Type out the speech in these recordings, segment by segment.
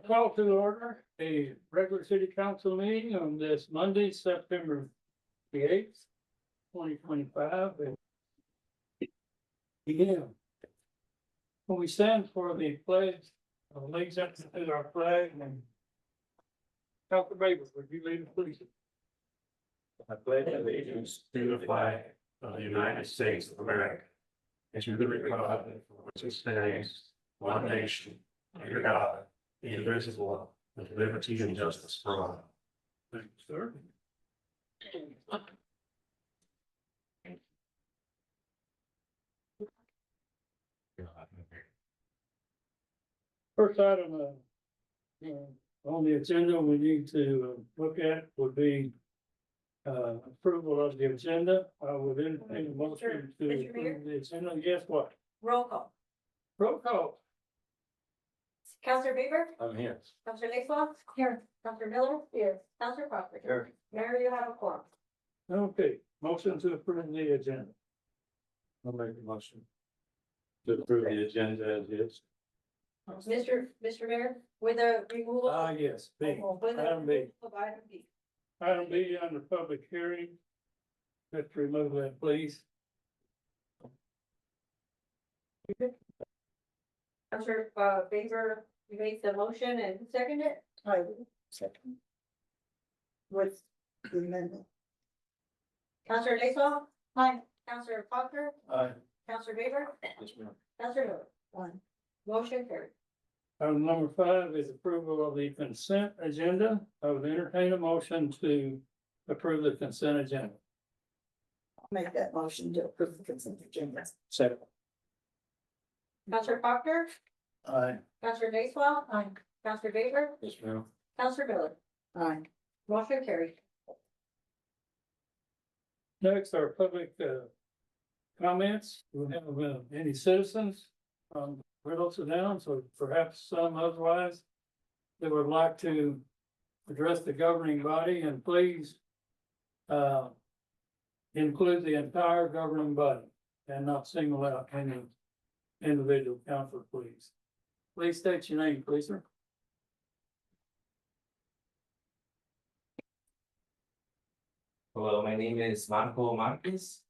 Call to order a regular city council meeting on this Monday, September the 8th, 2025. Begin. When we stand for the pledge of allegiance to our flag and Dr. Baber, would you lead us please? I pledge allegiance to the flag of the United States of America and to the republic for which it stands, one nation, under God, indivisible, with liberty and justice for all. Thank you, sir. First item on the agenda we need to look at would be approval of the agenda. I would entertain a motion to Mr. Mayor? approve the agenda. Guess what? Roll call. Roll call. Counselor Bieber. I'm here. Counselor Lakeland. Here. Counselor Miller. Here. Counselor Proctor. Here. Mayor, you have a quorum. Okay, motion to approve the agenda. I'll make a motion to approve the agenda as is. Mr. Mayor, with the removal. Yes, B. With the Item B. removal of item B. Item B under public hearing. Let's remove that, please. Counselor Bieber, you made the motion and seconded it? I will second. With the amendment. Counselor Lakeland. Aye. Counselor Proctor. Aye. Counselor Bieber. Counselor Miller. One. Motion carried. Item number 5 is approval of the consent agenda. I would entertain a motion to approve the consent agenda. I'll make that motion to approve the consent agenda. Second. Counselor Proctor. Aye. Counselor Lakeland. Aye. Counselor Bieber. Yes, ma'am. Counselor Miller. Aye. Motion carried. Next, our public comments. Do we have any citizens from Riddles Downs or perhaps some otherwise that would like to address the governing body, and please include the entire governing body and not single out any individual councilor, please. Please state your name, please, sir. Hello, my name is Marco Marquez.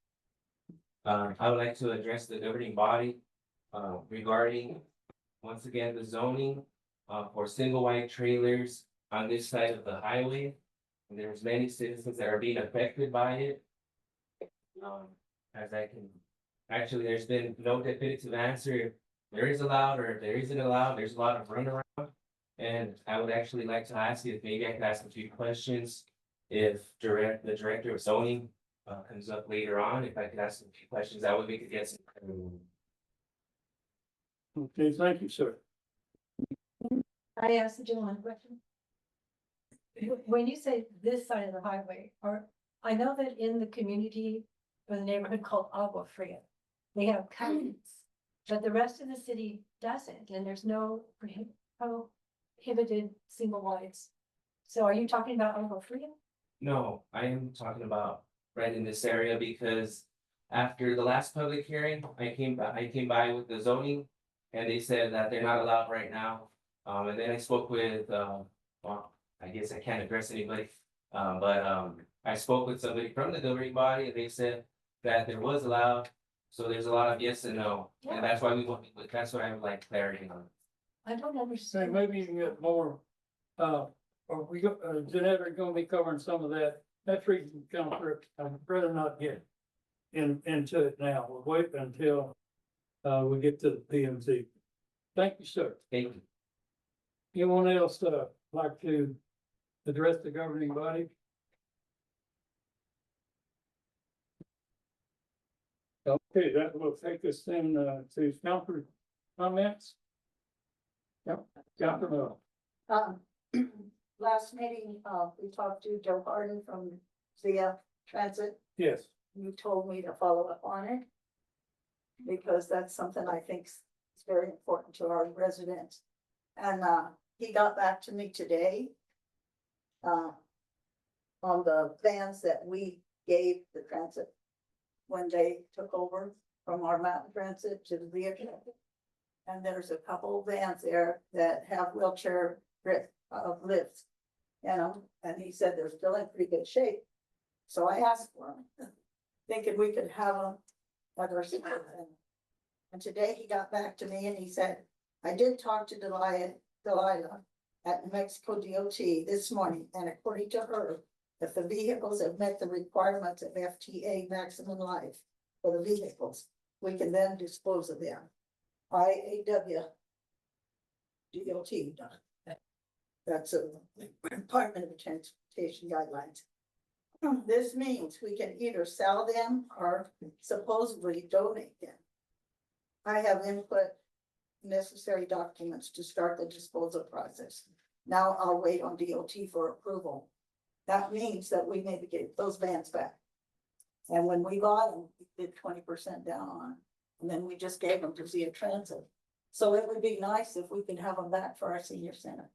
I would like to address the governing body regarding, once again, the zoning for single wide trailers on this side of the highway. And there's many citizens that are being affected by it. As I can, actually, there's been no definitive answer if there is allowed or if there isn't allowed. There's a lot of runaround. And I would actually like to ask you if maybe I could ask a few questions. If the director of zoning comes up later on, if I could ask a few questions, that would make it get some. Okay, thank you, sir. I asked the gentleman a question. When you say this side of the highway, or I know that in the community or the neighborhood called Agua Fria, they have covenants, but the rest of the city doesn't, and there's no prohibited single wides. So are you talking about Agua Fria? No, I am talking about right in this area because after the last public hearing, I came by with the zoning. And they said that they're not allowed right now. And then I spoke with, well, I guess I can't address anybody. But I spoke with somebody from the governing body and they said that there was allowed. So there's a lot of yes and no. And that's why that's what I would like clarity on. I don't Say, understand. maybe you can get more, or we go, Jeanette are gonna be covering some of that. That's reason to come through. I'd rather not get into it now. We'll wait until we get to the PMZ. Thank you, sir. Thank you. Anyone else like to address the governing body? Okay, that will take us then to council comments. Yep, Councilor Miller. Last meeting, we talked to Joe Harden from Zia Transit. Yes. You told me to follow up on it. Because that's something I think is very important to our residents. And he got back to me today. On the vans that we gave the transit when they took over from our mountain transit to the vehicle. And there's a couple vans there that have wheelchair lifts. And he said they're still in pretty good shape. So I asked for them, thinking we could have them at our center. And today he got back to me and he said, I did talk to Delilah at New Mexico DOT this morning, and according to her, if the vehicles have met the requirements of FTA maximum life for the vehicles, we can then dispose of them. IAW DOT done. That's a Department of Transportation guidelines. This means we can either sell them or supposedly donate them. I have input necessary documents to start the disposal process. Now I'll wait on DOT for approval. That means that we maybe get those vans back. And when we bought them, we did 20% down on them. And then we just gave them to Zia Transit. So it would be nice if we could have them back for our senior center.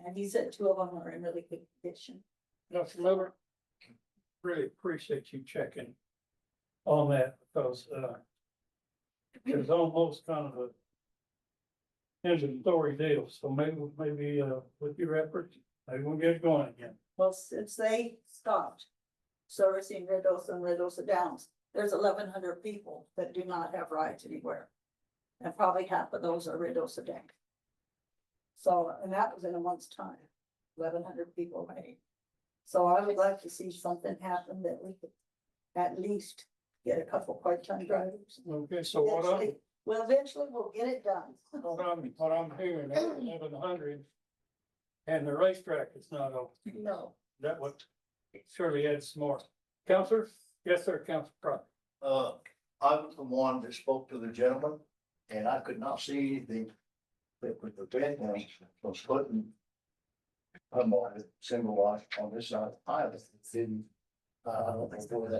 And he said 2 of them are in really good condition. Dr. Miller, really appreciate you checking on that because, it's almost kind of a end of the story deal. So maybe, with your efforts, maybe we'll get it going again. Well, since they stopped servicing Redosa and Redosa Downs, there's 1,100 people that do not have rides anywhere. And probably half of those are Redosa Downs. So, and that was in a month's time, 1,100 people made. So I would like to see something happen that we could at least get a couple part-time drivers. Okay, so what Eventually we'll get it done. what I'm hearing, 1,100 and the racetrack is not open. No, That would surely add some more. Counselor? Yes, sir, Counselor Crockett. I'm the one that spoke to the gentleman, and I could not see anything that would prevent him from putting a single wide on this side of the island. Didn't, I don't think where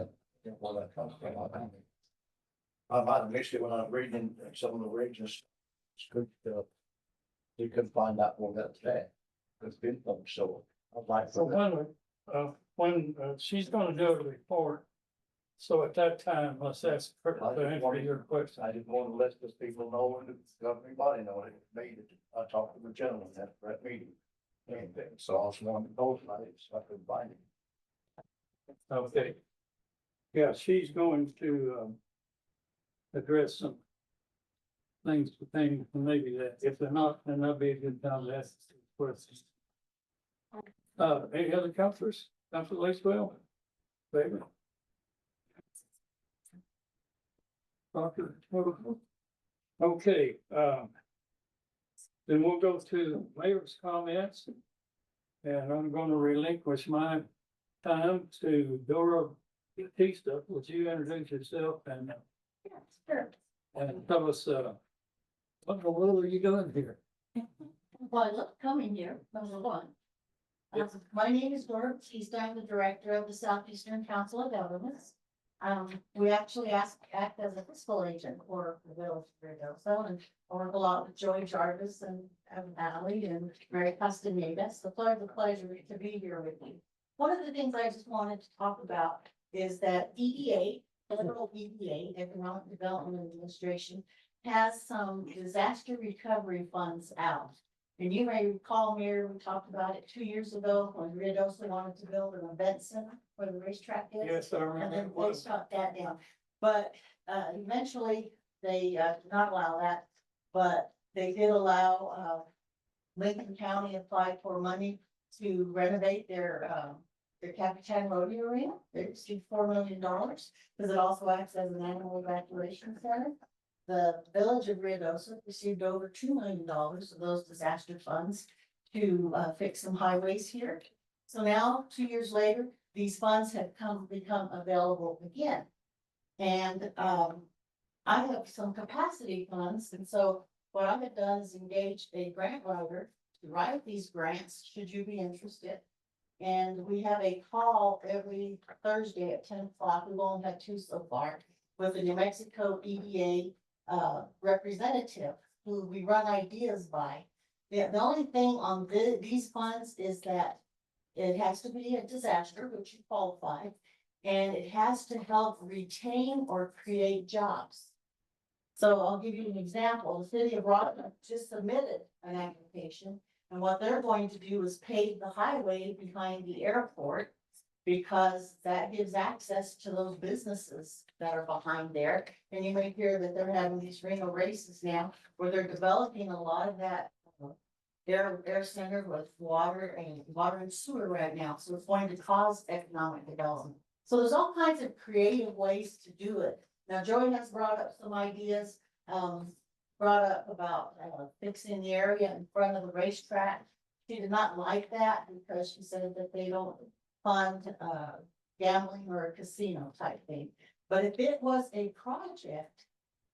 that comes from. I might have missed it when I was reading some of the regions. You couldn't find out where that's at. It's been from, so I'd like. So when she's gonna do a report, so at that time, let's ask her to answer your question. I didn't want to let those people know and the governing body know it. I talked to the gentleman at that meeting. And so I was one of those nights, I couldn't find him. Okay. Yeah, she's going to address some things, maybe that, if they're not, then that'll be a good time to ask questions. Any other counselors? Counselor Lacewell? Favor? Doctor? Okay, then we'll go to mayor's comments. And I'm gonna relinquish my time to Dora Batista. Would you introduce yourself and tell us, what in the world are you doing here? Well, I love coming here, number one. My name is Dora Batista. I'm the director of the Southeastern Council of Governments. We actually act as a fiscal agent for the village of Ruidoso, and I work a lot with Joey Jarvis and Natalie and Mary Castaneda. It's a pleasure to be here with you. One of the things I just wanted to talk about is that EDA, federal EDA, Economic Development Administration, has some disaster recovery funds out. And you may recall, Mayor, we talked about it 2 years ago when Ruidoso wanted to build an event center where the racetrack is. Yes, I And then remember. they shut that down. But eventually they did not allow that, but they did allow Lincoln County applied for money to renovate their Capitan Rodeo Arena. They received $4 million because it also acts as an animal evacuation center. The village of Ruidoso received over $2 million of those disaster funds to fix some highways here. So now, 2 years later, these funds have become available again. And I have some capacity funds, and so what I have done is engaged a grant writer to write these grants, should you be interested. And we have a call every Thursday at 10 o'clock. We've only had 2 so far, with the New Mexico EDA representative who we run ideas by. The only thing on these funds is that it has to be a disaster, which you qualify, and it has to help retain or create jobs. So I'll give you an example. The city of Rockland just submitted an application. And what they're going to do is pave the highway behind the airport. Because that gives access to those businesses that are behind there. And you may hear that they're having these Reno races now, where they're developing a lot of that. Air center with water and sewer right now, so it's going to cause economic development. So there's all kinds of creative ways to do it. Now Joey has brought up some ideas, brought up about fixing the area in front of the racetrack. She did not like that because she said that they don't fund gambling or a casino type thing. But if it was a project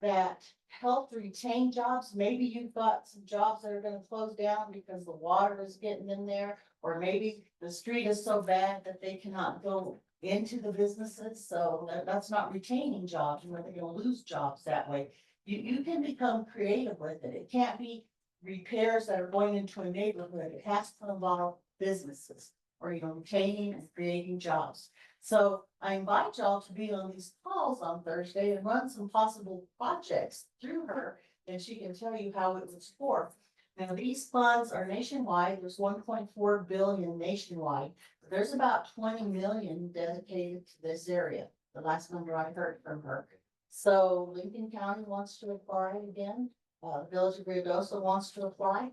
that helped retain jobs, maybe you've got some jobs that are gonna close down because the water is getting in there, or maybe the street is so bad that they cannot go into the businesses, so that's not retaining jobs, where they're gonna lose jobs that way. You can become creative with it. It can't be repairs that are going into a neighborhood. It has to involve businesses, or retaining and creating jobs. So I invite y'all to be on these calls on Thursday and run some possible projects through her, and she can tell you how it was for. Now, these funds are nationwide. There's 1.4 billion nationwide. There's about 20 million dedicated to this area, the last number I heard from her. So Lincoln County wants to apply again. The Village of Ruidoso wants to apply.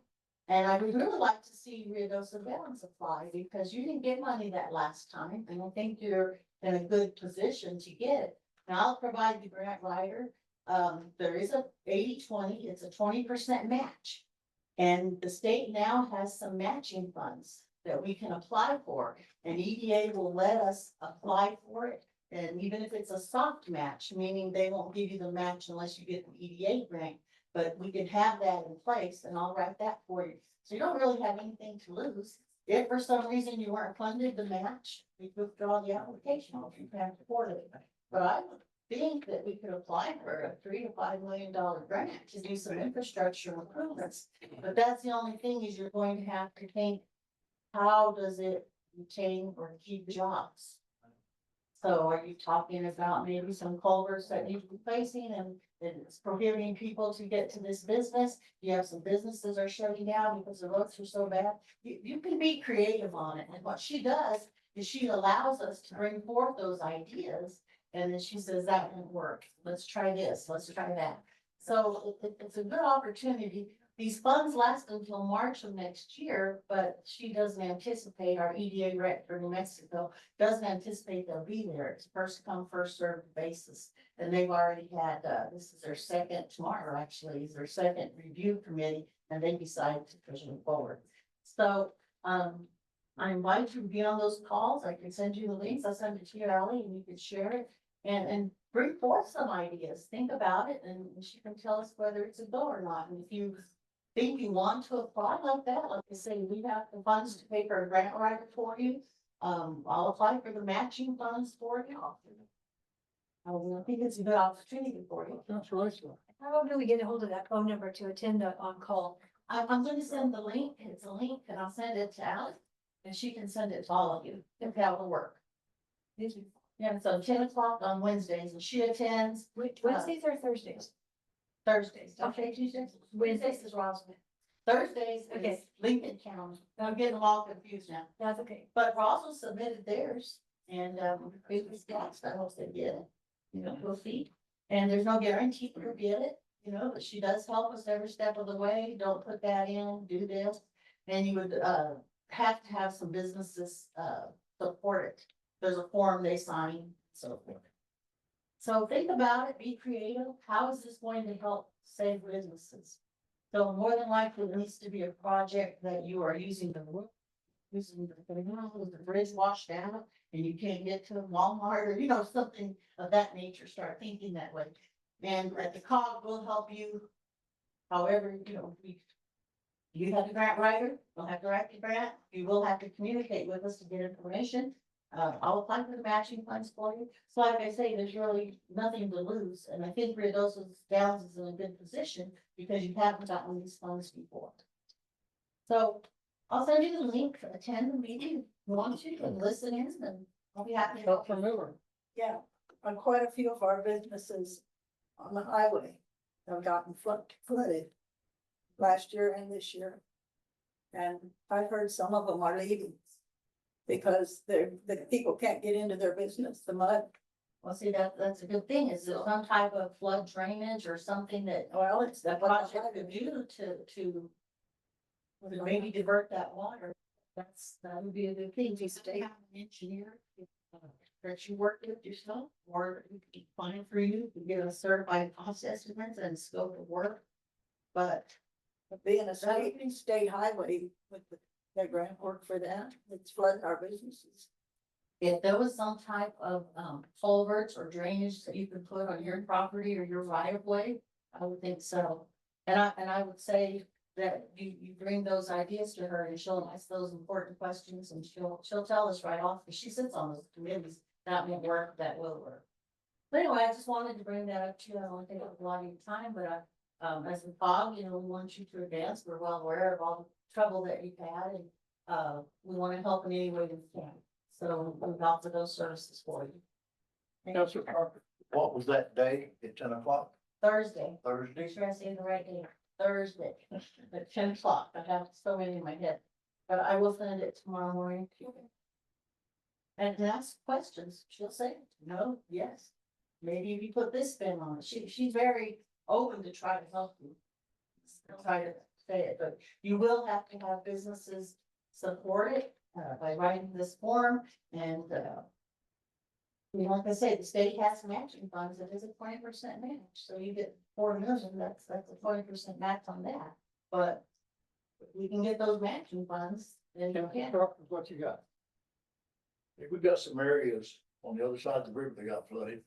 And I would really like to see Ruidoso Gardens apply, because you didn't get money that last time, and I think you're in a good position to get it. Now, I'll provide the grant writer. There is a 80-20, it's a 20% match. And the state now has some matching funds that we can apply for, and EDA will let us apply for it. And even if it's a soft match, meaning they won't give you the match unless you get an EDA grant. But we can have that in place, and I'll write that for you. So you don't really have anything to lose. If for some reason you weren't funded the match, we could withdraw the application if you can't afford it. But I would think that we could apply for a $3 to $5 million grant to do some infrastructure improvements. But that's the only thing, is you're going to have to think, how does it retain or keep jobs? So are you talking about maybe some culverts that need replacing, and it's prohibiting people to get to this business? You have some businesses are shutting down because the roads are so bad. You can be creative on it. And what she does is she allows us to bring forth those ideas. And then she says, that won't work. Let's try this. Let's try that. So it's a good opportunity. These funds last until March of next year, but she doesn't anticipate, our EDA rep for New Mexico doesn't anticipate they'll be there. It's first come, first served basis. And they've already had, this is their second, tomorrow actually is their second review committee, and they decided to push them forward. So, I invite you to be on those calls. I can send you the links. I'll send it to you, Ally, and you can share it and bring forth some ideas. Think about it, and she can tell us whether it's a go or not. And if you think you want to apply like that, like I say, we have the funds to pay for a grant writer for you. I'll apply for the matching funds for you. I think it's a good opportunity for you. That's right. How do we get a hold of that phone number to attend the on-call? I'm gonna send the link. It's a link, and I'll send it to Alex, and she can send it to all of you, if that will work. Yeah, so 10 o'clock on Wednesdays, and she attends Wednesdays or Thursdays? Thursdays. Okay. Okay, Tuesdays. Wednesdays. Wednesdays is Roswell. Thursdays is Okay. Lincoln County. I'm getting them all confused now. That's okay. But Roswell submitted theirs, and it was gas, I hope they get it. You know, we'll see. And there's no guarantee you'll get it, you know, but she does help us every step of the way. Don't put that in, do this. And you would have to have some businesses support it. There's a form they sign, so forth. So think about it, be creative. How is this going to help save businesses? So more than likely, it needs to be a project that you are using the roof, using the bridge washed out, and you can't get to Walmart, or, you know, something of that nature. Start thinking that way. And the COG will help you. However, you know, you have the grant writer, we'll have to write the grant. You will have to communicate with us to get information. I'll apply for the matching funds for you. So like I say, there's really nothing to lose. And I think Ruidoso Gardens is in a good position because you haven't gotten these funds before. So I'll send you the link, attend the meeting, if you want to, and listen in, and I'll be happy to help you. Dr. Miller. Yeah, on quite a few of our businesses on the highway. have gotten flooded last year and this year. And I've heard some of them are leaving because the people can't get into their business, the mud. Well, see, that's a good thing. Is there some type of flood drainage or something that Well, it's the the project could do to maybe divert that water? That would be a good thing. Do you stay have an engineer that you work with yourself, or it could be fine for you to get a certified cost estimates and scope of work? But being a state highway with the grant work for that, it's flooding our businesses. if there was some type of culverts or drainage that you could put on your property or your right of way, I would think so. And I would say that you bring those ideas to her and she'll ask those important questions and she'll tell us right off, because she sits on those committees, that may work, that will work. But anyway, I just wanted to bring that up to you. I don't want to take up a lot of your time, but as a COG, we want you to advance. We're well aware of all the trouble that you've had, and we want to help in any way we can. So we've offered those services for you. Councilor Parker. What was that day at 10 o'clock? Thursday, Thursday? make sure I say the right day, Thursday, at 10 o'clock. I have so many in my head, but I will send it tomorrow morning. And to ask questions, she'll say no, yes. Maybe if you put this spin on it, she's very open to try to help you. I'll try to say it, but you will have to have businesses support it by writing this form and like I say, the state has matching funds. It is a 20% match, so you get 4 million. That's a 20% match on that. But if we can get those matching funds, then you Councilor can. Parker, what you got? We've got some areas on the other side of the river that got flooded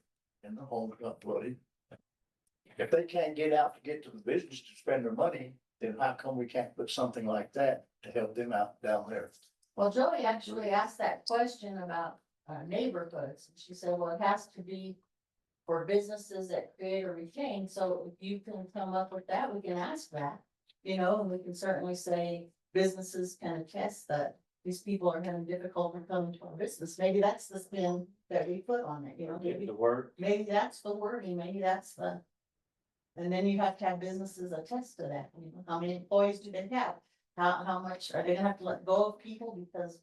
and the homes got flooded. If they can't get out to get to the business to spend their money, then how come we can't put something like that to help them out down there? Well, Joey actually asked that question about neighborhoods. She said, well, it has to be for businesses that create or retain. So if you can come up with that, we can ask that, and we can certainly say businesses can attest that these people are having difficulty coming to our business. Maybe that's the spin that we put on it, maybe, The word, maybe that's the wording, maybe that's and then you have to have businesses attest to that. How many employees do they have? How much are they gonna have to let go of people because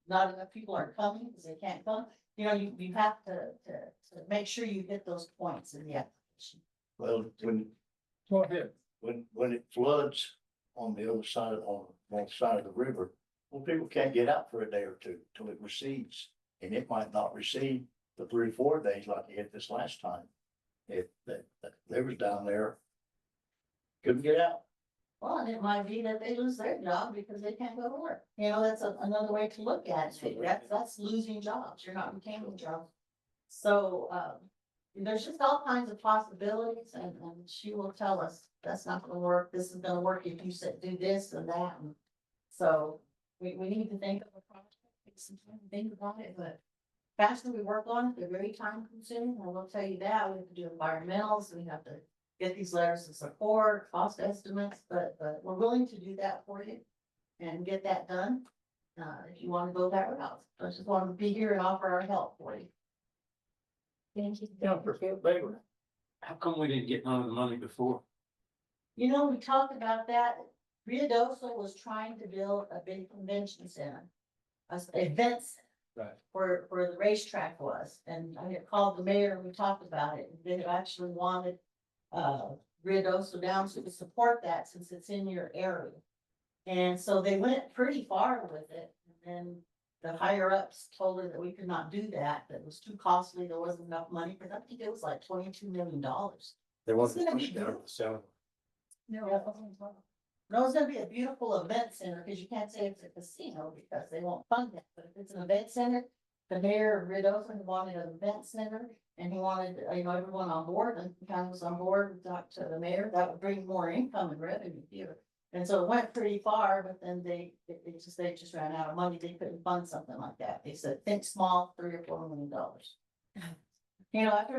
not enough people are coming because they can't come? You have to make sure you hit those points in the application. well, Go ahead. when it floods on the other side on one side of the river, well, people can't get out for a day or two till it recedes. And it might not recede for 3 or 4 days like it hit this last time. If that rivers down there couldn't get out. Well, and it might be that they lose their job because they can't go to work. That's another way to look at it. That's losing jobs. You're not retaining jobs. So, there's just all kinds of possibilities and she will tell us that's not gonna work. This is gonna work if you said do this and that. And so we need to think of a project, take some time to think about it, but faster we work on it, they're very time consuming. I will tell you that. We have to do environmentals. We have to get these letters of support, cost estimates, but we're willing to do that for you and get that done. If you want to go that route, I just want to be here and offer our help for you. Thank you. Councilor Baker. How come we didn't get none of the money before? We talked about that. Ruidoso was trying to build a big convention center, a event center. Right. Where the racetrack was, and I had called the mayor and we talked about it. They actually wanted Ruidoso down to support that since it's in your area. And so they went pretty far with it. And then the higher ups told her that we could not do that. That was too costly. There wasn't enough money, because I think it was like $22 million. There was a push down at the center. No, it's gonna be a beautiful event center, because you can't say it's a casino because they won't fund it, but if it's an event center. The mayor of Ruidoso wanted an event center and he wanted, everyone on board, and the county was on board, we talked to the mayor, that would bring more income and revenue here. And so it went pretty far, but then they just ran out of money, they couldn't fund something like that, they said, think small, $3 or $4 million.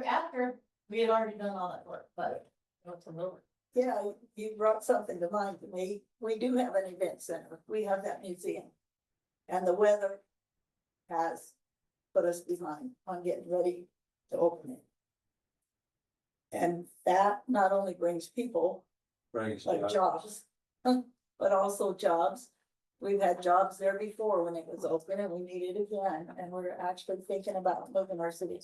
After we had already done all that work, but. Yeah, you brought something to mind to me. We do have an event center. We have that museum. And the weather has put us behind on getting ready to open it. And that not only brings people, like jobs, but also jobs. We've had jobs there before when it was open and we need it again, and we're actually thinking about moving our city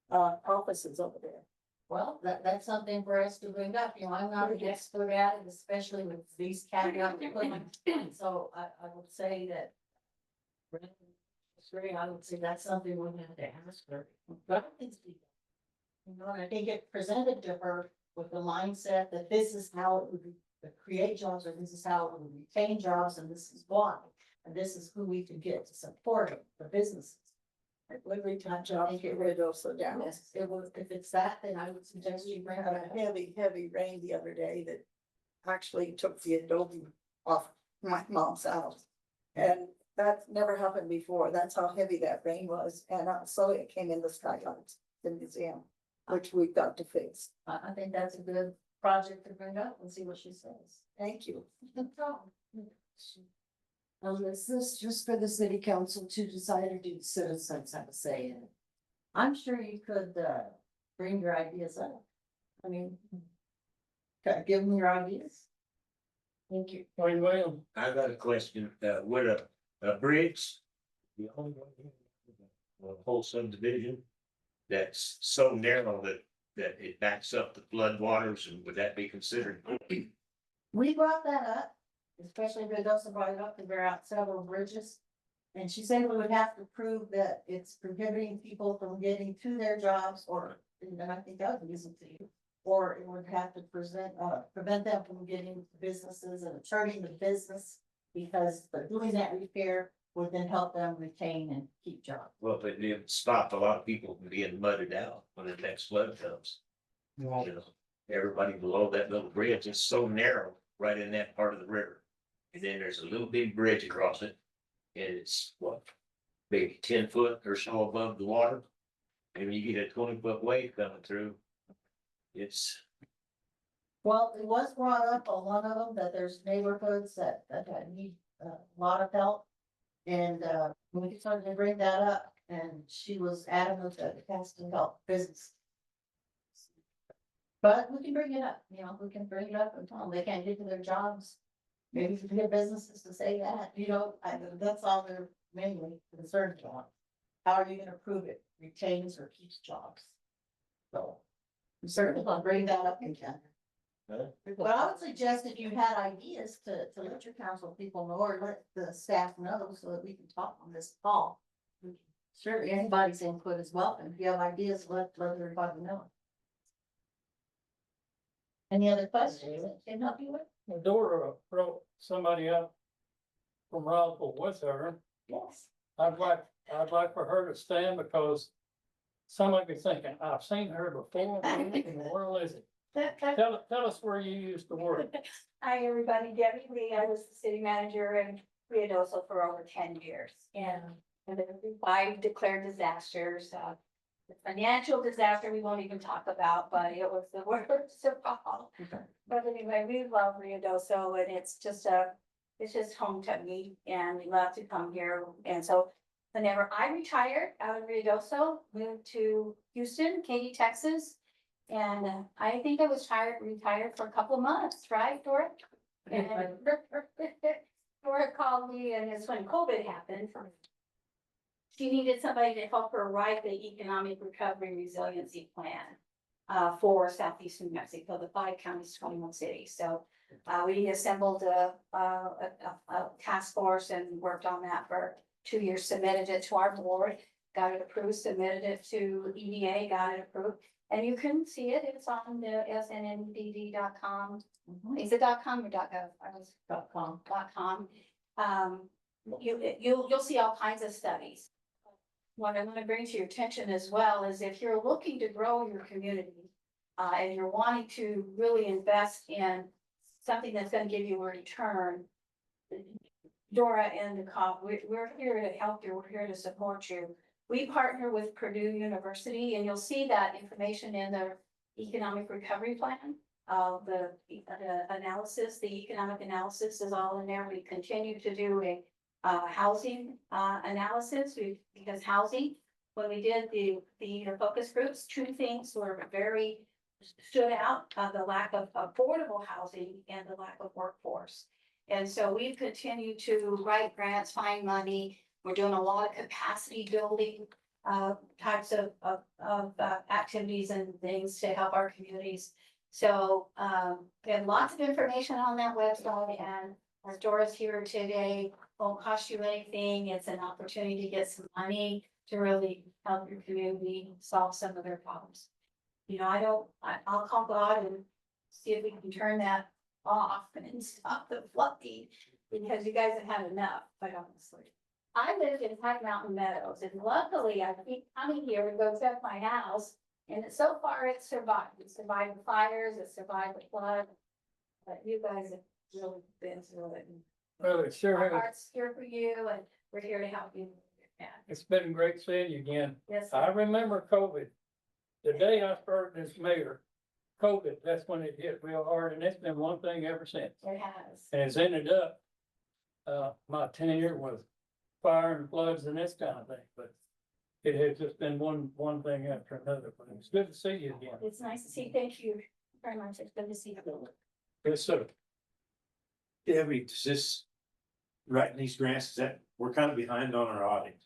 offices over there. Well, that's something for us to bring up, you know, I'm not an expert at it, especially with these caveat equipment, so I would say that. I would say that's something we have to ask her. But it's, you know, and I think it presented to her with the mindset that this is how it would create jobs, or this is how it would retain jobs, and this is why. And this is who we could get to support it, the businesses. Every time jobs get rid of, so down. Yes, it was, if it's that, then I would suggest you bring Had it a heavy rain the other day that actually took the adobe off my mom's house. And that's never happened before. That's how heavy that rain was. And so it came in the skylights, the museum, which we've got to fix. I think that's a good project to bring up and see what she says. Thank you. No problem. Is this just for the city council to decide, or do citizens have a say in it? I'm sure you could, bring your ideas up. I mean, give them your ideas. Thank you. Wayne Williams, I got a question, would a bridge? The only one here, a whole subdivision that's so narrow that it backs up the flood waters, and would that be considered? We brought that up, especially Mendoza brought it up, because we're out several bridges. And she said we would have to prove that it's prohibiting people from getting to their jobs, or, and I think that would be easy to you. Or it would have to prevent them from getting to businesses and turning the business, because doing that repair would then help them retain and keep jobs. Well, it stopped a lot of people from being mudded out when the next flood comes. You know, everybody below that little bridge is so narrow right in that part of the river. And then there's a little big bridge across it. And it's what, maybe 10 foot or so above the water. And when you get a 20-foot wave coming through, it's, Well, it was brought up on one of them that there's neighborhoods that need a lot of help. And we started to bring that up, and she was adamant that it has to help business. But we can bring it up, you know, we can bring it up and tell them they can't get to their jobs. Maybe we can get businesses to say that, you know, that's all they're mainly concerned about. How are you gonna prove it retains or keeps jobs? So, we certainly will bring that up again. But I would suggest if you had ideas to let your council people know, or let the staff know, so that we can talk on this call. Certainly, anybody's input is welcome. If you have ideas, let everybody know. Any other questions that can help you with? Dora brought somebody up from Roswell with her. Yes. I'd like for her to stand, because somebody be thinking, I've seen her before. Where in the world is it? Tell us where you used to work. Hi, everybody. Debbie Lee. I was the city manager in Ruidoso for over 10 years. And there have been 5 declared disasters. The financial disaster we won't even talk about, but it was the worst of all. But anyway, we love Ruidoso, and it's just home to me, and we love to come here. And so whenever I retired out of Ruidoso, moved to Houston, Katy, Texas. And I think I was retired for a couple of months, right, Dora? And Dora called me, and it's when COVID happened. She needed somebody to help her write the economic recovery resiliency plan for Southeast New Mexico, the 5 counties, 21 cities. So we assembled a task force and worked on that for 2 years, submitted it to our board, got it approved, submitted it to EDA, got it approved. And you can see it, it's on the snmdd.com. Is it .com or .gov? .com. You'll see all kinds of studies. What I'm gonna bring to your attention as well is if you're looking to grow your community, and you're wanting to really invest in something that's gonna give you a return, Dora and the COP, we're here to help you, we're here to support you. We partner with Purdue University, and you'll see that information in the economic recovery plan. The analysis, the economic analysis is all in there. We continue to do a housing analysis, because housing, when we did the focus groups, 2 things were very stood out, the lack of affordable housing and the lack of workforce. And so we've continued to write grants, find money. We're doing a lot of capacity building types of activities and things to help our communities. So we have lots of information on that website, and as Dora's here today, won't cost you anything. It's an opportunity to get some money to really help your community solve some of their problems. You know, I'll call God and see if we can turn that off and stop the flooding, because you guys have had enough, quite honestly. I lived in High Mountain Meadows, and luckily I keep coming here to go check my house, and so far it's survived. It survived the fires, it survived the flood. But you guys have really been through it. And Well, it sure our has. heart's here for you, and we're here to help you. Yeah, It's been great seeing you again. yes, I sir. remember COVID. The day I started as mayor, COVID, that's when it hit real hard, and it's been one thing ever since. It has. And it's ended up, my tenure with fire and floods and this kind of thing, but it has just been one thing after another, but it's good to see you again. It's nice to see. Thank you very much. It's good to see you. Yes, sir. Debbie, does this, writing these grants, is that, we're kind of behind on our audit.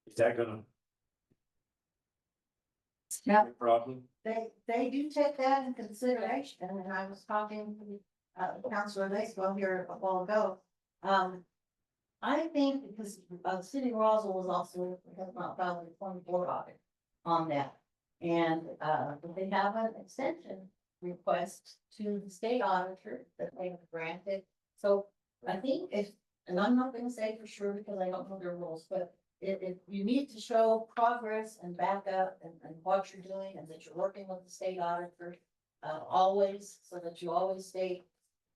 Is that gonna? be a problem? They do take that in consideration, and I was talking to Councilor Lake's here a while ago. I think because City of Roswell was also, has not filed a 24 audit on that. And they have an extension request to the state auditor that they have granted. So I think if, and I'm not gonna say for sure because I don't know their rules, but if you need to show progress and backup and what you're doing and that you're working with the state auditor, always, so that you always stay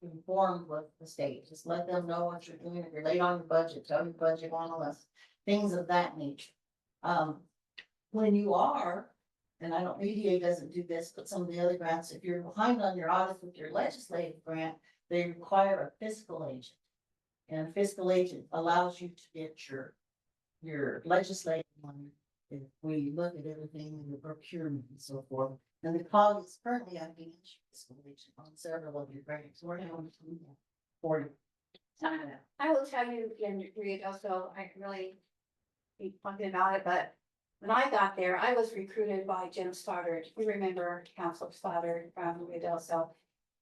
informed with the state. Just let them know what you're doing. If you're late on your budget, tell your budget analyst, things of that nature. When you are, and I don't, EDA doesn't do this, but some of the other grants, if you're behind on your audit with your legislative grant, they require a fiscal agent. And a fiscal agent allows you to get your legislative money. If we look at everything in the procurement and so forth, and the call is currently on being fiscal agent on several of your grants. We're going to do that for you. I will tell you, and Reed also, I can really be talking about it, but when I got there, I was recruited by Jim Stoddard. You remember Councilor Stoddard from Ruidoso.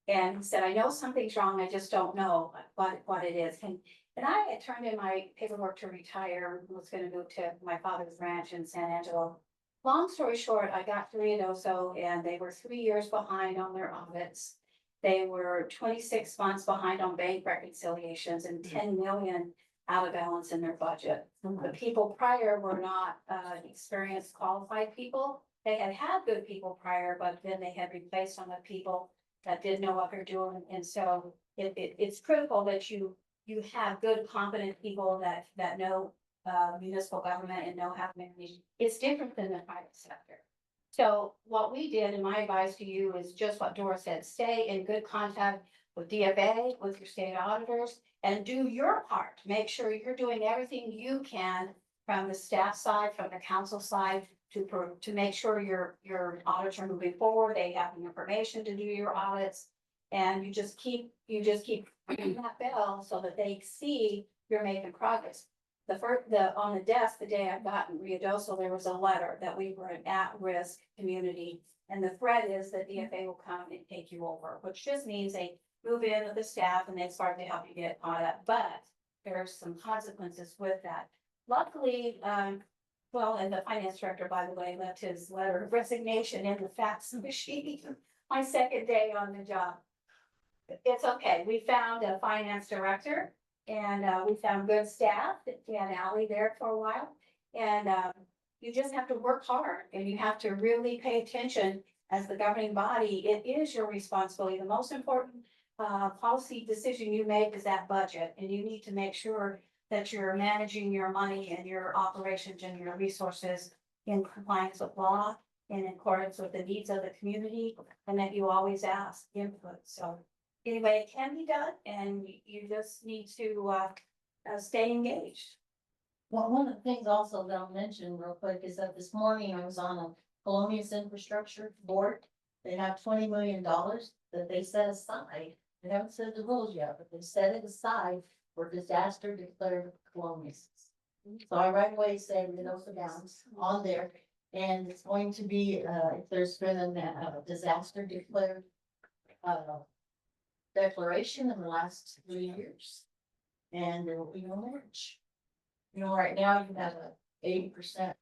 And he said, I know something's wrong, I just don't know what it is. And I had turned in my paperwork to retire, was gonna move to my father's ranch in San Angelo. Long story short, I got to Ruidoso and they were 3 years behind on their audits. They were 26 months behind on bank reconciliations and 10 million out of balance in their budget. The people prior were not experienced qualified people. They had good people prior, but then they had replaced some of the people that didn't know what they're doing. And so it's critical that you have good, competent people that know municipal government and know how to manage. It's different than the private sector. So what we did, and my advice to you is just what Dora said, stay in good contact with DFA, with your state auditors, and do your part. Make sure you're doing everything you can from the staff side, from the council side, to make sure your audits are moving forward. They have the information to do your audits. And you just keep ringing that bell so that they see you're making progress. On the desk, the day I got in Ruidoso, there was a letter that we were an at-risk community. And the threat is that DFA will come and take you over, which just means they move in with the staff and they start to help you get on that. But there's some consequences with that. Luckily, and the finance director, by the way, left his letter of resignation in the fax machine my second day on the job. It's okay. We found a finance director. And we found good staff. We had Ally there for a while. And you just have to work hard and you have to really pay attention as the governing body. It is your responsibility. The most important policy decision you make is that budget. And you need to make sure that you're managing your money and your operations and your resources in compliance with law and in accordance with the needs of the community, and that you always ask input. So anyway, it can be done, and you just need to stay engaged. Well, one of the things also that I'll mention real quick is that this morning I was on a Colonius Infrastructure Board. they have $20 million that they set aside. They haven't said the rules yet, but they set it aside for disaster declared colonies. So I right away say Reynosa Downs on there, and it's going to be, if there's been a disaster declared declaration in the last 3 years. And there will be no match. You know, right now you have a 80%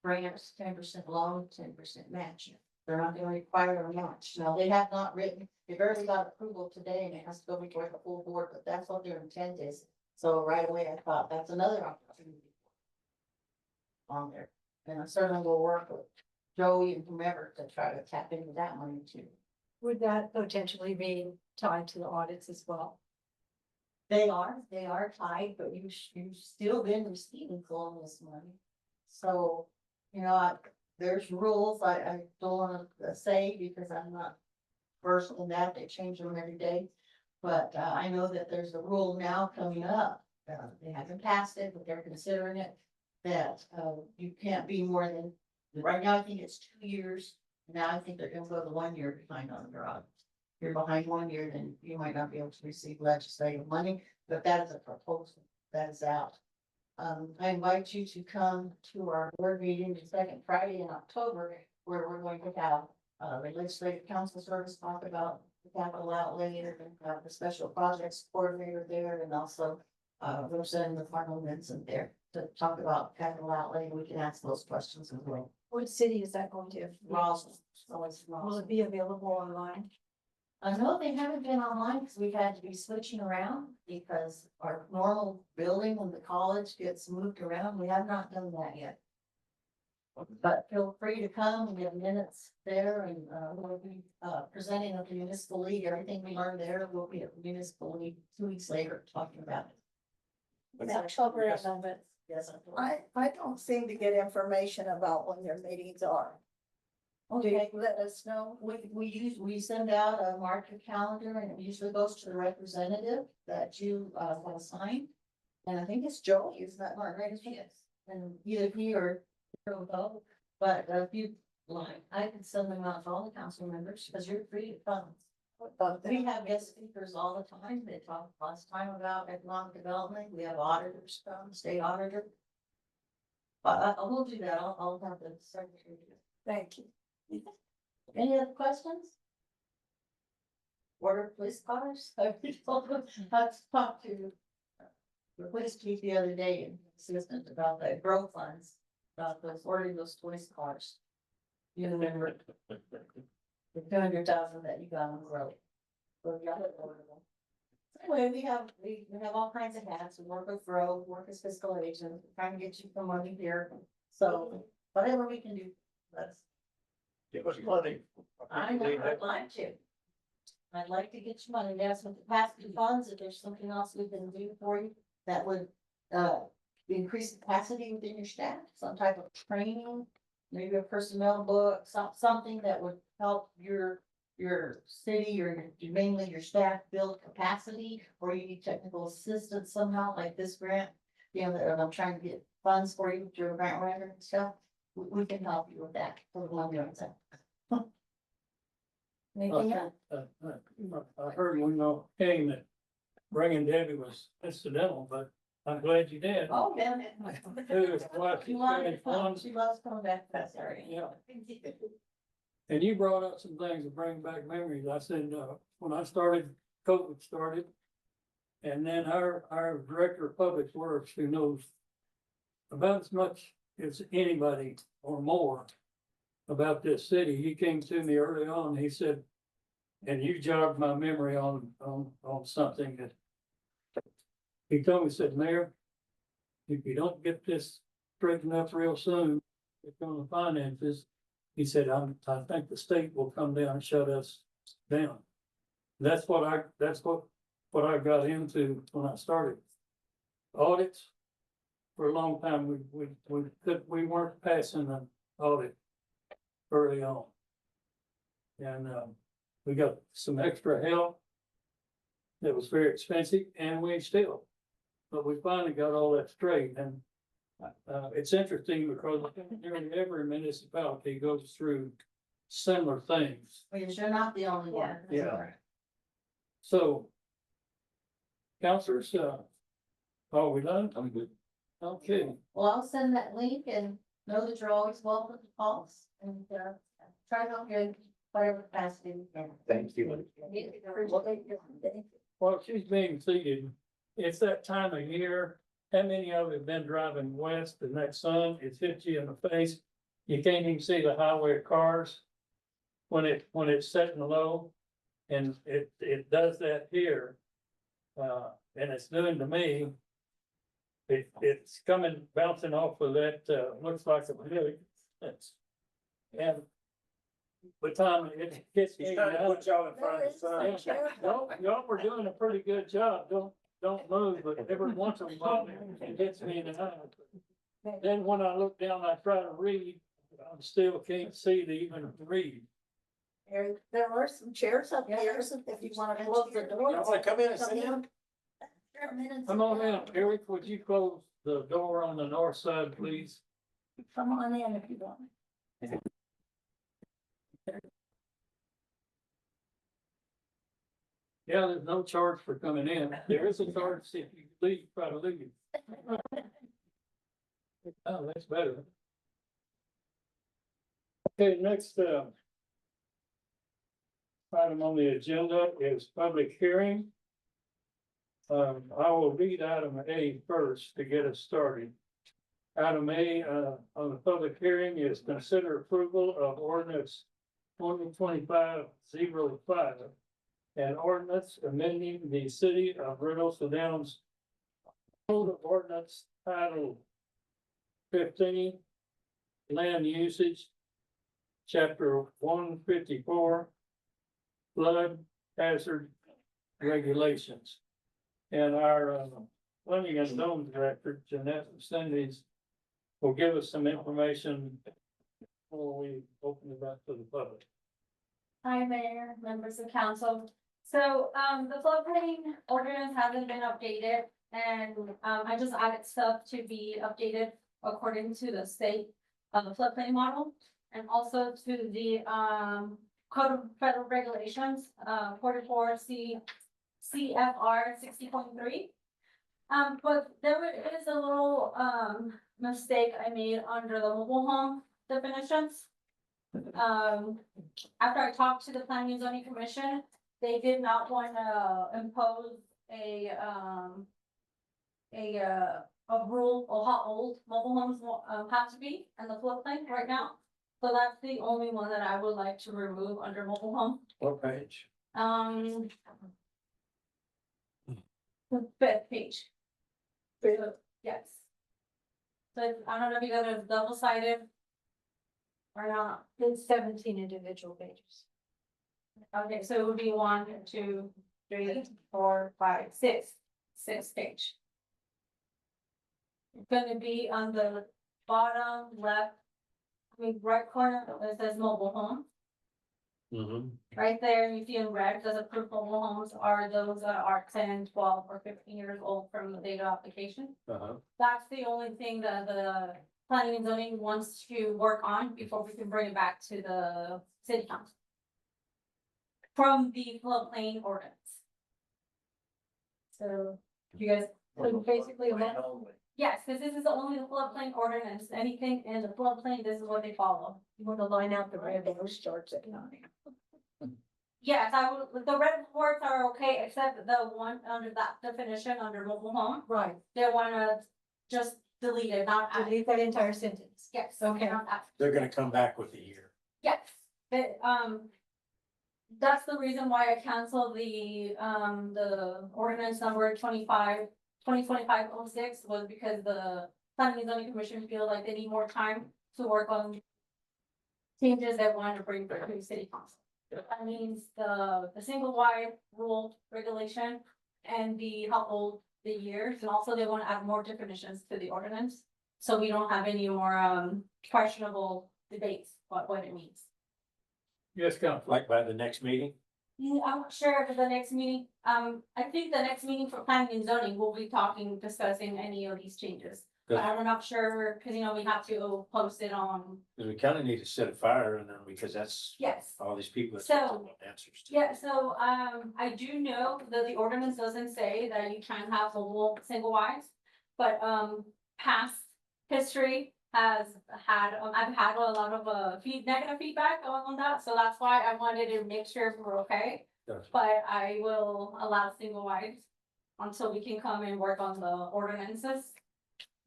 grants, 10% loan, 10% match. They're not gonna require a match. Now, they have not written, they've already got approval today and it has to go before the full board, but that's what their intent is. So right away, I thought that's another opportunity on there. And I certainly will work with Joey and whomever to try to tap into that money too. Would that potentially be tied to the audits as well? They are tied, but you've still been receiving colonial money. So, you know, there's rules I don't wanna say because I'm not versed in that, they change them every day. But, I know that there's a rule now coming up, they haven't passed it, but they're considering it. That, you can't be more than, right now I think it's 2 years, now I think they're gonna go to 1 year behind on their audit. If you're behind 1 year, then you might not be able to receive legislative money, but that is a proposal that is out. I invite you to come to our board meeting the second Friday in October, where we're going to have the legislative council service talk about the capital outlay and have the special projects coordinator there, and also representing the parliaments in there to talk about capital outlay. We can ask those questions as well. What city is that going to? Roswell, so it's Will Roswell. it be available online? No, they haven't been online because we've had to be switching around because our normal building when the college gets moved around, we have not done that yet. But feel free to come, we have minutes there and we'll be presenting at the municipal league, everything we learned there will be at the municipal league 2 weeks later talking about it. It's October 11th. Yes. I don't seem to get information about when their meetings are. Okay, Let us know. we send out a market calendar and it usually goes to the representative that you want to sign. And I think it's Joey, is that right? Yes. And either he or both, but if you like, I can send them out to all the council members because you're free to come. We have guest speakers all the time. They talked last time about economic development. We have auditors come, state auditor. But I will do that. I'll have the secretary do it. Thank you. Any other questions? Order police cars? I talked to the police chief the other day and assistant about the growth funds, about those ordering those police cars. You remember the 200,000 that you got on growth. So you got to order them. Anyway, we have all kinds of hats. We work with growth, work as fiscal agent, trying to get you some money here. So whatever we can do, let's. Give us money. I know, I'd like to. I'd like to get you money, that's with the capacity funds, if there's something else we can do for you that would, increase capacity within your staff, some type of training. Maybe a personnel book, something that would help your city or mainly your staff build capacity, or you need technical assistance somehow, like this grant. You know, that I'm trying to get funds for you through a grant writer and stuff. We can help you with that for the long run. Anything else? I heard when you came that bringing Debbie was incidental, but I'm glad you did. Oh, man. It was like She it's loves been to come, fun. she loves coming back to that area. Yeah. And you brought up some things to bring back memories. I said, when I started, COVID started. And then our director of public works, who knows about as much as anybody or more about this city, he came to me early on, he said, and you jogged my memory on something that he told me, said, Mayor, if you don't get this straightened up real soon, it's on the finances, he said, I think the state will come down and shut us down. That's what I got into when I started. Audits, for a long time, we weren't passing an audit early on. And we got some extra help that was very expensive, and we still, but we finally got all that straight. And it's interesting because nearly every municipality goes through similar things. Because you're not the only one. Yeah. So. Counselors, are we done? I'm good. Okay, Well, I'll send that link and know that you're always welcome to calls and, try to help you in whatever capacity we can. Thank you. while she's being seated, it's that time of year. How many of you have been driving west and that sun, it's hit you in the face? You can't even see the highway cars. When it's setting low, and it does that here. And it's doing to me. It's coming, bouncing off of that, looks like a hill. And by the time it hits me. y'all in front of the Y'all were doing a pretty good job, don't move, but every once in a while it hits me in the eye. Then when I look down, I try to read, I still can't see to even read. There are some chairs up here, so if you wanna close the door. Y'all wanna come in and sit down? Come on in, Eric, would you close the door on the north side, please? Come on in if you want. Yeah, there's no charge for coming in. There is a charge if you leave, try to leave. Oh, that's better. Okay, next, item on the agenda is public hearing. I will read item A first to get us started. Item A, on the public hearing is consider approval of ordinance 2025-05. An ordinance amending the city of Reynosa Downs Code of Ordinance Title 15, Land Usage, Chapter 154, Flood Hazard Regulations. And our Planning and Zone Director, Jeanette Cindy's, will give us some information before we open it up to the public. Hi, Mayor, members of council. So, the floodplain ordinance hasn't been updated, and, I just added stuff to be updated according to the state floodplain model, and also to the, Code of Federal Regulations, 44 CFR 60.3. But is a little, mistake I made under the mobile home definitions. After I talked to the Planning and Zoning Commission, they did not want to impose a rule of how old mobile homes have to be in the floodplain right now. So that's the only one that I would like to remove under mobile home. What page? The fifth page. Yes. So I don't know if you guys are double sided. Or not. It's 17 individual pages. Okay, so it would be 1, 2, 3, 4, 5, 6, 6 page. It's gonna be on the bottom left. Right corner, it says mobile home. Right there, you see in red, does approved mobile homes are those that are 10, 12, or 15 years old from the data application. That's the only thing that the planning and zoning wants to work on before we can bring it back to the city council. From the floodplain ordinance. So, you guys, So basically, yes, because this is the only floodplain ordinance, anything in the floodplain, this is what they follow. you want to line out the red, those starts at 9. Yes, I would, the red reports are okay, except the one under that definition under mobile home, Right, they wanna just delete it, not add. delete that entire sentence. Yes. Okay. not add. They're gonna come back with a year. Yes, but, that's the reason why I canceled the ordinance number 2025-06 was because the planning and zoning commission feel like they need more time to work on changes they wanted to bring for the city council. That means the single wide rule regulation and the how old the years, and also they want to add more definitions to the ordinance. So we don't have any more questionable debates about what it means. Yes, Council. Like by the next meeting? I'm not sure if the next meeting, I think the next meeting for planning and zoning, we'll be discussing any of these changes. But I'm not sure, cause you know, we have to post it on, Cause we kinda need to set a fire in there because that's yes. all these people. So- that want answers to. Yeah, so, I do know that the ordinance doesn't say that you can have mobile single wides, but, past history has had, I've had a lot of, negative feedback on that, so that's why I wanted to make sure we're okay. Gotcha. But I will allow single wides until we can come and work on the ordinances.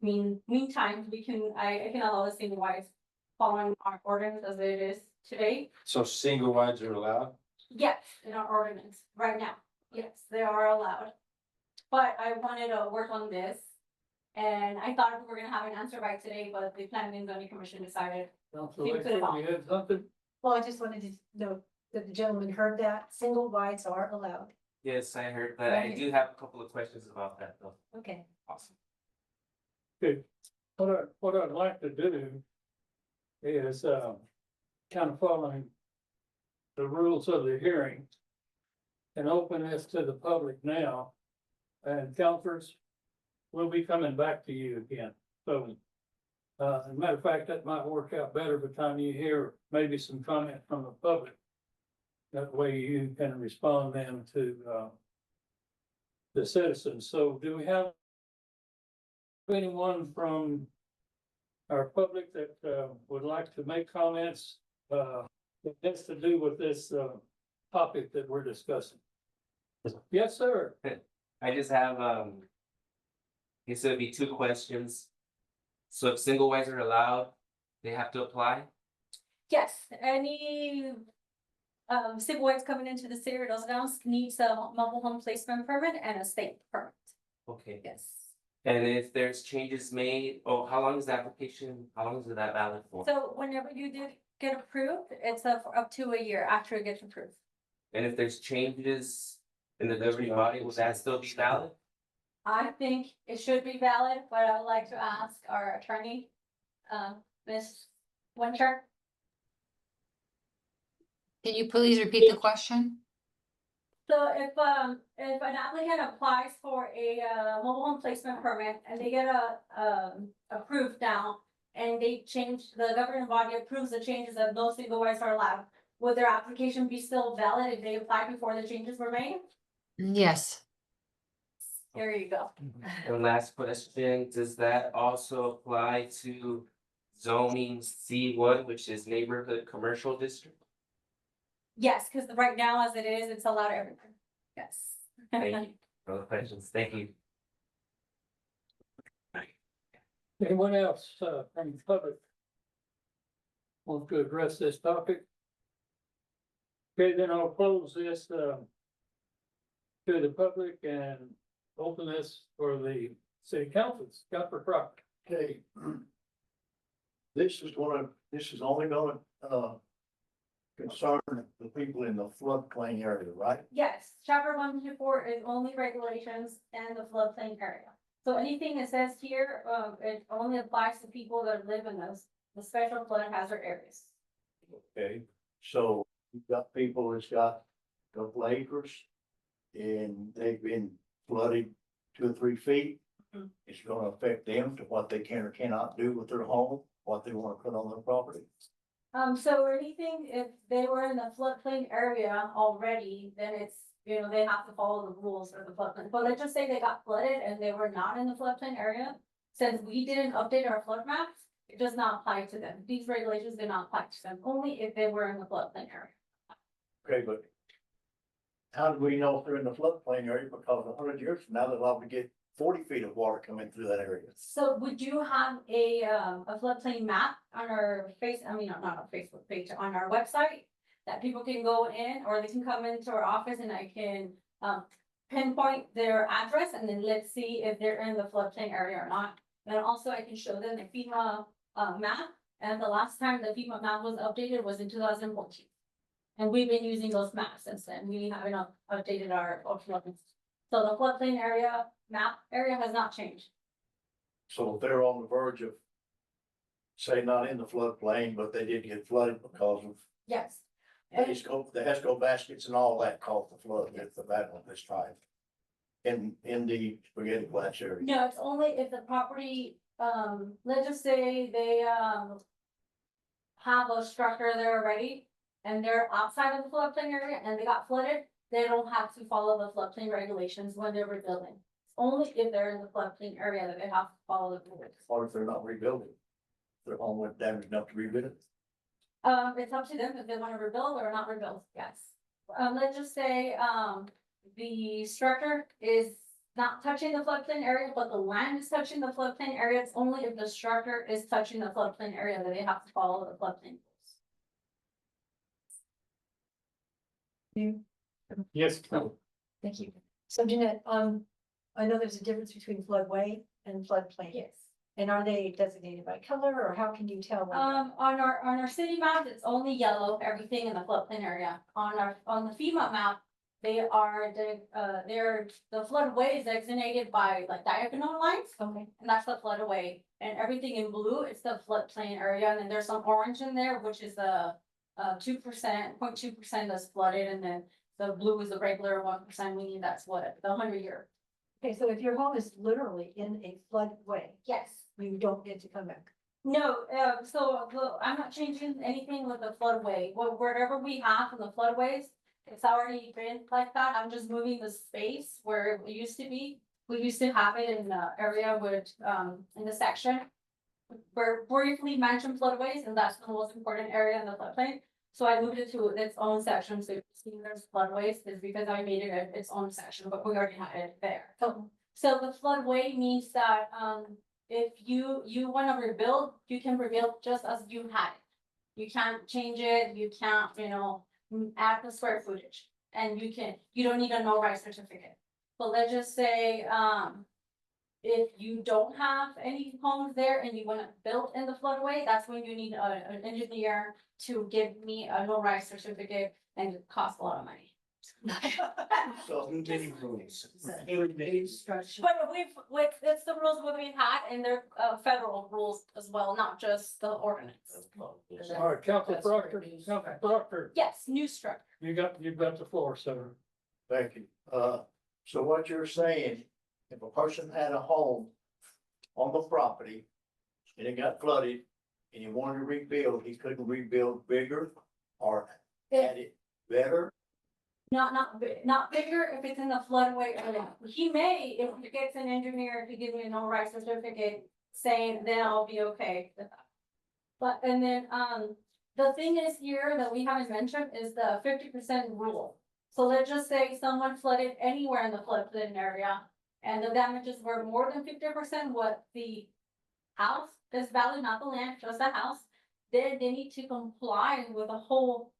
Meantime, I can allow the single wides following our ordinance as it is today. So single wides are allowed? Yes, in our ordinance, right now, yes, they are allowed. But I wanted to work on this. And I thought we were gonna have an answer by today, but the planning and zoning commission decided. Council You put it on. Lathrop, you had something? Well, I just wanted to know that the gentleman heard that single wides are allowed. Yes, I heard that. I do have a couple of questions about that though. Okay. Awesome. What I'd like to do is, kind of following the rules of the hearing and open this to the public now. And councilors, we'll be coming back to you again. So, as a matter of fact, that might work out better by the time you hear maybe some comment from the public. That way you can respond then to, the citizens. So do we have anyone from our public that would like to make comments that has to do with this topic that we're discussing? Yes, sir. I just have, guess it'll be 2 questions. So if single wides are allowed, they have to apply? Yes, any single wides coming into the city of Los Gatos needs a mobile home placement permit and a state permit, Okay. yes. And if there's changes made, how long is the application, how long is that valid for? So whenever you do get approved, it's up to a year after it gets approved. And if there's changes in the governing body, will that still be valid? I think it should be valid, but I would like to ask our attorney, Ms. Winter. Can you please repeat the question? So if an applicant applies for a mobile home placement permit and they get approved now. And they change, the governing body approves the changes that no single wides are allowed, would their application be still valid if they applied before the changes were made? Yes. There you go. And last question, does that also apply to zoning C1, which is neighborhood commercial district? Yes, because right now as it is, it's allowed everywhere. Yes. Thank you. No other questions, thank you. Anyone else from the public want to address this topic? Okay, then I'll close this to the public and open this for the city council. Scott Crockett. Okay. This is only gonna, concern the people in the floodplain area, right? Yes, chapter 124 is only regulations and the floodplain area. So anything that says here, it only applies to people that live in the special flood hazard areas. Okay, so you've got people that's got a couple acres. And they've been flooded 2 or 3 feet. Mhm. It's gonna affect them to what they can or cannot do with their home, what they wanna put on their property. So anything, if they were in the floodplain area already, then it's, you know, they have to follow the rules of the floodplain. But let's just say they got flooded and they were not in the floodplain area. Since we didn't update our flood maps, it does not apply to them. These regulations do not apply to them, only if they were in the floodplain area. Okay, but how do we know if they're in the floodplain area? Because 100 years from now, they're liable to get 40 feet of water coming through that area. So we do have a floodplain map on our not our Facebook page, on our website. That people can go in, or they can come into our office and I can pinpoint their address and then let's see if they're in the floodplain area or not. And also I can show them the FEMA map, and the last time the FEMA map was updated was in 2014. And we've been using those maps since then. We haven't updated our floodplain. So the floodplain map area has not changed. So if they're on the verge of, say, not in the floodplain, but they did get flooded because of Yes. the HESCO baskets and all that caused the flood at the bad one this time. In the spaghetti flats area. No, it's only if the property let's just say they, have a structure there already, and they're outside of the floodplain area and they got flooded, they don't have to follow the floodplain regulations when they're rebuilding. Only if they're in the floodplain area that they have to follow the rules. Or if they're not rebuilding. Their home went damaged enough to rebuild it. It's up to them if they wanna rebuild or not rebuild, yes. Let's just say, the structure is not touching the floodplain area, but the land is touching the floodplain area. It's only if the structure is touching the floodplain area that they have to follow the floodplain rules. Yes. Thank you. So Jeanette, I know there's a difference between floodway and floodplain. Yes. And are they designated by color or how can you tell? when they're- On our city map, it's only yellow, everything in the floodplain area. On the FEMA map, they're the floodway is designated by like diagonal lines, Okay, and that's the floodway. And everything in blue is the floodplain area, and then there's some orange in there, which is the 0.2% that's flooded, and then the blue is the regular 1%, meaning that's what, the 100-year. okay, so if your home is literally in a floodway, Yes. you don't get to come back. No, I'm not changing anything with the floodway. Wherever we have in the floodways, it's already been like that. I'm just moving the space where it used to be. We used to have it in the area with, in the section. Where briefly mentioned floodways, and that's the most important area in the floodplain. So I moved it to its own section, so you see there's floodways, is because I made it its own section, but we already had it there. So the floodway means that, if you wanna rebuild, you can rebuild just as you had it. You can't change it, you can't, add the square footage, and you don't need a no rise certificate. But let's just say, if you don't have any homes there and you wanna build in the floodway, that's when you need an engineer to give me a no rise certificate, and it costs a lot of money. So But it's the rules what we've had, and they're federal rules as well, not just the ordinance. All right, Council Proctor, Council Proctor, Yes, new structure. you've got the floor, sir. Thank you. So what you're saying, if a person had a home on the property and it got flooded and he wanted to rebuild, he couldn't rebuild bigger or add it better? Not bigger if it's in the floodway area. He may, if he gets an engineer to give me a no rise certificate saying, then I'll be okay with that. But, and then, the thing is here that we haven't mentioned is the 50% rule. So let's just say someone flooded anywhere in the floodplain area and the damages were more than 50% what the house is valued, not the land, just the house. Then they need to comply with the whole,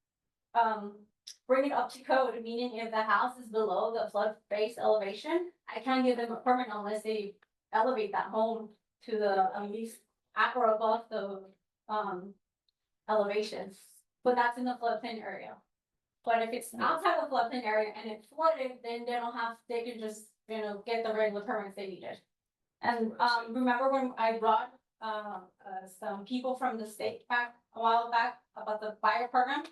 bring it up to code, meaning if the house is below the flood base elevation, I can't give them a permit unless they elevate that home to the, at least at or above the, elevation. But that's in the floodplain area. But if it's outside the floodplain area and it's flooded, then they can just, get the regular permits they needed. And, remember when I brought, some people from the state back a while back about the fire program?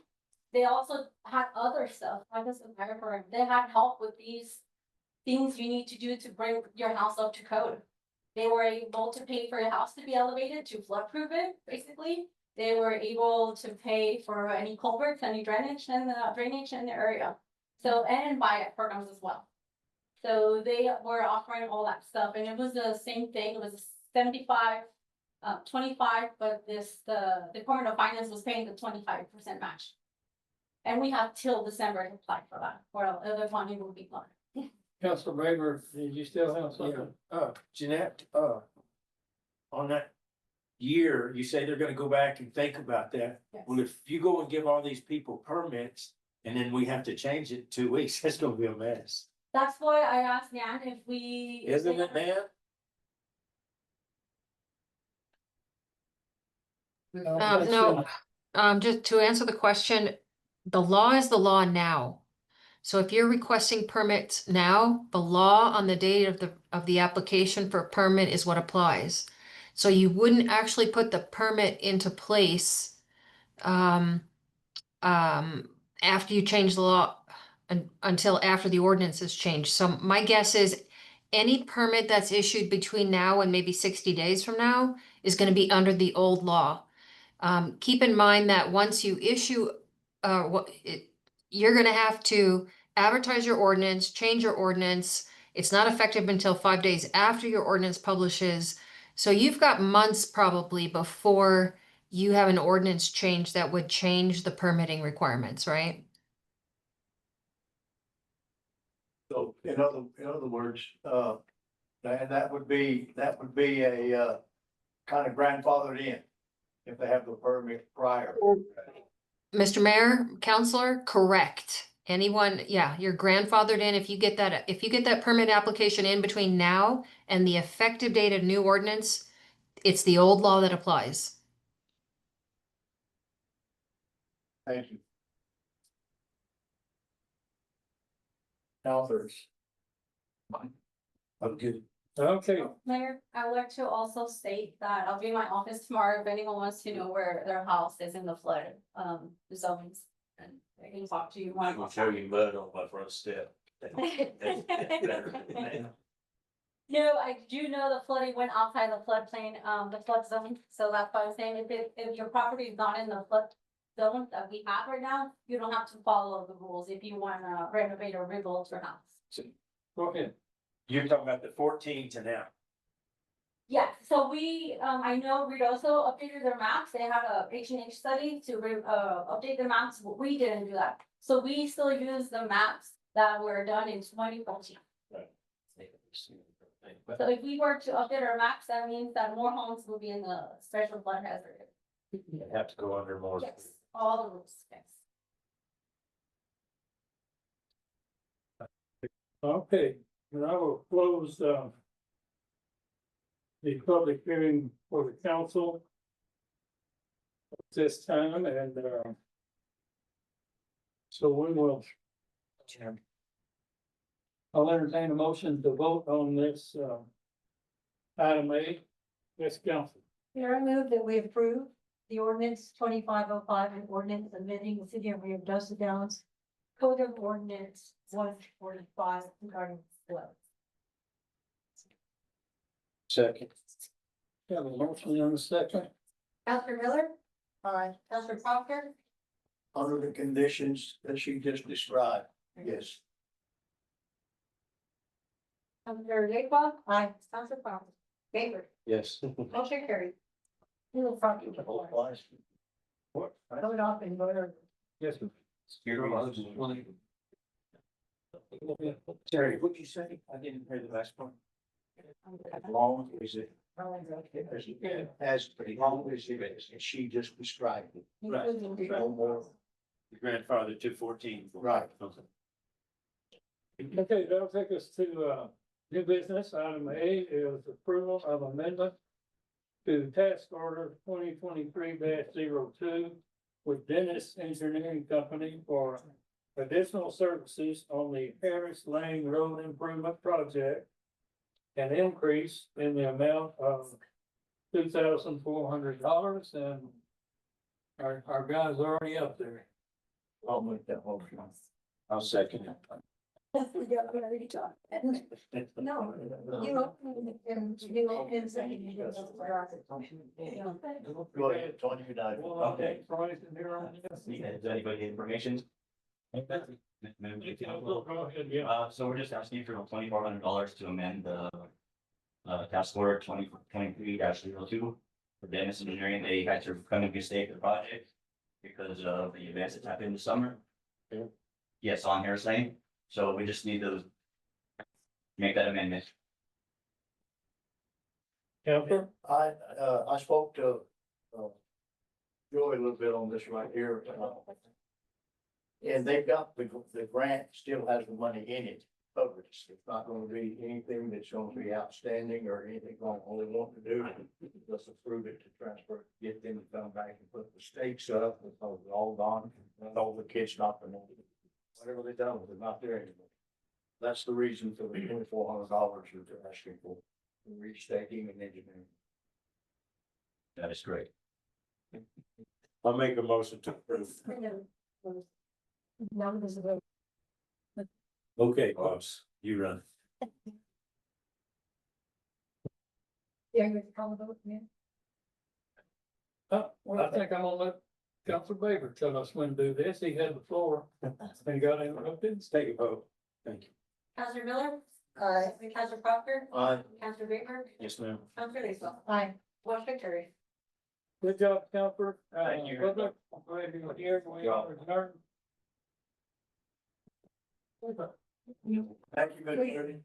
They also had other stuff, not just the fire program. They had help with these things you need to do to bring your house up to code. They were able to pay for your house to be elevated to floodproof it, basically. They were able to pay for any culverts, any drainage in the area. So, and buyout programs as well. So they were offering all that stuff, and it was the same thing. It was 75, 25, but the Department of Finance was paying the 25% match. And we have till December to apply for that, or other funding will be gone. Council Member, did you still have something? Jeanette, on that year, you say they're gonna go back and think about that. Yes. Well, if you go and give all these people permits and then we have to change it in 2 weeks, that's gonna be a mess. That's why I asked Nan if we. Isn't it, man? No, just to answer the question, the law is the law now. So if you're requesting permits now, the law on the date of the application for a permit is what applies. So you wouldn't actually put the permit into place after you change the law until after the ordinance is changed. So my guess is any permit that's issued between now and maybe 60 days from now is gonna be under the old law. Keep in mind that once you issue, you're gonna have to advertise your ordinance, change your ordinance. It's not effective until 5 days after your ordinance publishes. So you've got months probably before you have an ordinance change that would change the permitting requirements, right? So in other words, that would be a, kind of grandfathered in. If they have the permit prior. Mr. Mayor, Counselor, correct. Anyone, yeah, you're grandfathered in if you get that permit application in between now and the effective date of new ordinance, it's the old law that applies. Thank you. Authors. I'm good. Okay, Mayor, I would like to also state that I'll be in my office tomorrow if anyone wants to know where their house is in the flood, zones. And I can talk to you more I'm gonna about show that. you mud on my front step. No, I do know the flooding went outside the floodplain, the flood zone, so that's why I'm saying if your property is not in the flood zone that we have right now, you don't have to follow the rules if you wanna renovate or rebuild your house. go ahead. You're talking about the 14 to now. Yeah, so we, I know Ruidoso updated their maps, they had a H&H study to update the maps, but we didn't do that. So we still use the maps that were done in 2014. So if we were to update our maps, that means that more homes will be in the special flood hazard. You have to go under more. Yes, all the rules, yes. Okay, and I will close, the public hearing for the council at this time, and, so we will. I'll entertain a motion to vote on this, item A, this council. Here I move that we approve the ordinance 2505 and ordinance amending the city of Rio Downs Code of Ordinance 145 regarding flood. Second. Have a motion in a second. Counselor Miller, Aye. Counselor Proctor, Under the conditions that she just described, yes. Counselor Lakewell, Aye. Counselor Proctor, Baker, Yes. motion carried. You will probably Both lines. What? vote it off and vote it. Yes, sir. Terry, what'd you say? I didn't hear the last part. As long as it, As long as it is, and she just described it. No more. your grandfather to 14. Right. Okay. Okay, that'll take us to, new business. Item A is approval of amendment to task order 2023-02 with Dennis Engineering Company for additional services on the Harris Lane Road Improvement Project. An increase in the amount of $2,400, and our guy's already up there. I'll make that motion. I'll second it. We got ready to talk. No, you don't. You don't insert it. Go ahead, Tony, you know. Okay. Price in here on this. Does anybody need information? Go ahead, yeah. So we're just asking for $2,400 to amend the task order 2023-02 for Dennis Engineering. They had to come and mistake the project because of the events that happened this summer. Yes, on Harris Lane. So we just need to make that amendment. Counselor? I spoke to, Joey a little bit on this right here. And they've got, the grant still has the money in it, covered. It's not gonna be anything that's gonna be outstanding or anything wrong. All they want to do is just approve it to transfer, get them to come back and put the stakes up, because it's all gone, and all the kids not the whatever they done with it, not there anymore. That's the reason for the $2,400 that they're asking for, restaking and engineering. That is great. I'll make a motion to approve. Now there's a vote. Okay, boss, you run. Yeah, you call the vote, yeah. Well, I think I'm gonna let Council Baker tell us when to do this. He had the floor. And got interrupted. Let's take a vote. Thank you. Counselor Miller, Aye. Counselor Proctor, Aye. Counselor Baker, Yes, ma'am. Counselor Latham. Aye. Motion carried. Good job, Counselor. Thank you. Public, I'm glad you're here. We are adjourned. Thank you, Mr. Attorney.